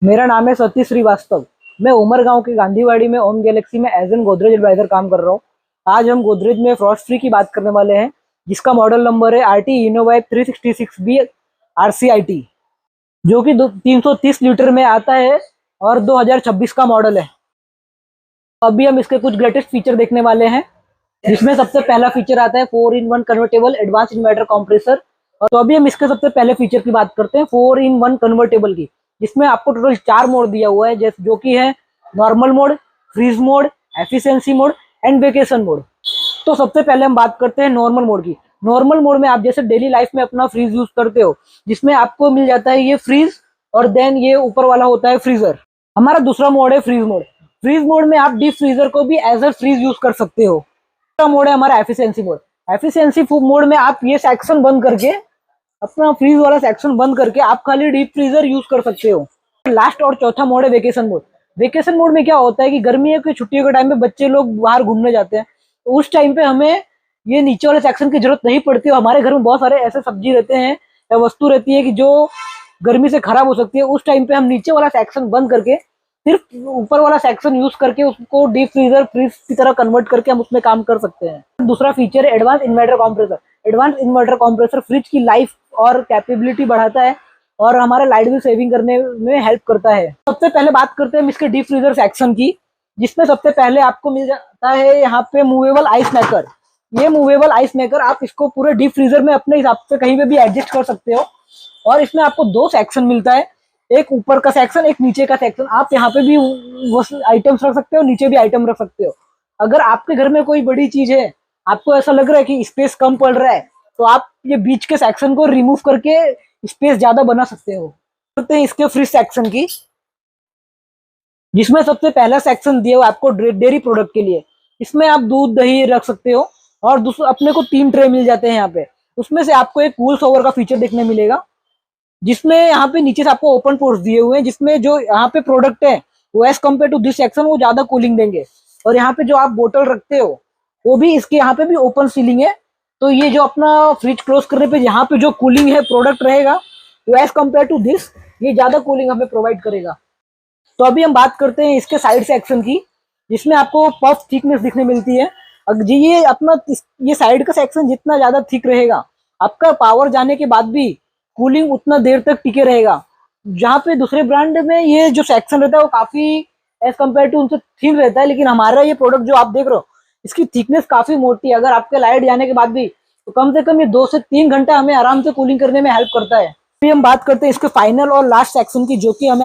मेरा नाम है सतीश श्रीवास्तव। मैं उमरगांव के गांधीवाड़ी में ओम गैलेक्सी में एज एन गोदरेज एडवाइजर काम कर रहा हूँ। आज हम गोदरेज में फ्रॉस्ट फ्री की बात करने वाले हैं, जिसका मॉडल नंबर है RT इनोवाइव 366B RCIT, जो कि 330 लीटर में आता है और 2026 का मॉडल है। अभी हम इसके कुछ ग्रेटेस्ट फीचर देखने वाले हैं, जिसमें सबसे पहला फीचर आता है 4-in-1 convertible advance inverter compressor. और तो अभी हम इसके सबसे पहले फीचर की बात करते हैं 4-in-1 कन्वर्टेबल की, जिसमें आपको टोटल 4 मोड दिया हुआ है, जैसे जो कि है normal mode, freeze mode, efficiency mode and vacation mode. तो सबसे पहले हम बात करते हैं नॉर्मल मोड की। नॉर्मल मोड में आप जैसे डेली लाइफ में अपना फ्रीज यूज करते हो, जिसमें आपको मिल जाता है ये फ्रीज, और देन ये ऊपर वाला होता है फ्रीजर। हमारा दूसरा मोड है फ्रीज मोड। फ्रीज मोड में आप डीप फ्रीजर को भी एज अ फ्रीज यूज कर सकते हो। तीसरा मोड है हमारा एफिशिएंसी मोड। एफिशिएंसी मोड में आप ये सेक्शन बंद करके, अपना फ्रीज वाला सेक्शन बंद करके आप खाली डीप फ्रीजर यूज कर सकते हो। लास्ट और चौथा मोड है वेकेशन मोड। वेकेशन मोड में क्या होता है कि गर्मियों की छुट्टियों के टाइम पे बच्चे लोग बाहर घूमने जाते हैं, तो उस टाइम पे हमें ये नीचे वाले सेक्शन की जरूरत नहीं पड़ती। हमारे घर में बहुत सारे ऐसे सब्जी रहते हैं या वस्तु रहती है कि जो गर्मी से खराब हो सकती है। उस टाइम पे हम नीचे वाला सेक्शन बंद करके सिर्फ ऊपर वाला सेक्शन यूज करके उसको डीप फ्रीजर फ्रीज की तरह कन्वर्ट करके हम उसमें काम कर सकते हैं। दूसरा फीचर है advance inverter compressor. Advance inverter compressor fridge की लाइफ और कैपेबिलिटी बढ़ाता है और हमारा लाइट बिल सेविंग करने में हेल्प करता है। सबसे पहले बात करते हैं इसके डीप फ्रीजर सेक्शन की, जिसमें सबसे पहले आपको मिल जाता है यहाँ पे मूवेबल आइस मेकर। ये मूवेबल आइस मेकर, आप इसको पूरे डीप फ्रीजर में अपने हिसाब से कहीं पे भी एडजस्ट कर सकते हो। और इसमें आपको 2 सेक्शन मिलता है, एक ऊपर का सेक्शन, एक नीचे का सेक्शन। आप यहाँ पे भी वो आइटम्स रख सकते हो, नीचे भी आइटम रख सकते हो। अगर आपके घर में कोई बड़ी चीज है, आपको ऐसा लग रहा है कि स्पेस कम पड़ रहा है, तो आप ये बीच के सेक्शन को रिमूव करके स्पेस ज्यादा बना सकते हो। करते हैं इसके फ्रिज सेक्शन की, जिसमें सबसे पहला सेक्शन दिया हुआ आपको डेयरी प्रोडक्ट के लिए। इसमें आप दूध दही रख सकते हो, और अपने को 3 ट्रे मिल जाते हैं यहाँ पे। उसमें से आपको एक कूल शॉवर का फीचर देखने मिलेगा, जिसमें यहाँ पे नीचे से आपको ओपन पोर्ट्स दिए हुए हैं, जिसमें जो यहाँ पे प्रोडक्ट है वो as compared to this section वो ज्यादा कूलिंग देंगे। और यहाँ पे जो आप बोतल रखते हो वो भी इसके यहाँ पे भी ओपन सीलिंग है, तो ये जो अपना फ्रिज क्लोज करने पे यहाँ पे जो कूलिंग है प्रोडक्ट रहेगा वो एज कम्पेयर टू दिस ये ज्यादा कूलिंग हमें प्रोवाइड करेगा। तो अभी हम बात करते हैं इसके साइड सेक्शन की, जिसमें आपको पफ थिकनेस दिखने मिलती है। जी, ये अपना ये साइड का सेक्शन जितना ज्यादा थिक रहेगा, आपका पावर जाने के बाद भी कूलिंग उतना देर तक टिके रहेगा। जहाँ पे दूसरे ब्रांड में ये जो सेक्शन रहता है वो काफी एज कम्पेयर टू उनसे थिन रहता है, लेकिन हमारा ये प्रोडक्ट जो आप देख रहे हो इसकी थिकनेस काफी मोटी है। अगर आपके लाइट जाने के बाद भी तो कम से कम ये 2 से 3 घंटा हमें आराम से कूलिंग करने में हेल्प करता है। अभी हम बात करते हैं इसके फाइनल और लास्ट सेक्शन की, जो कि हमें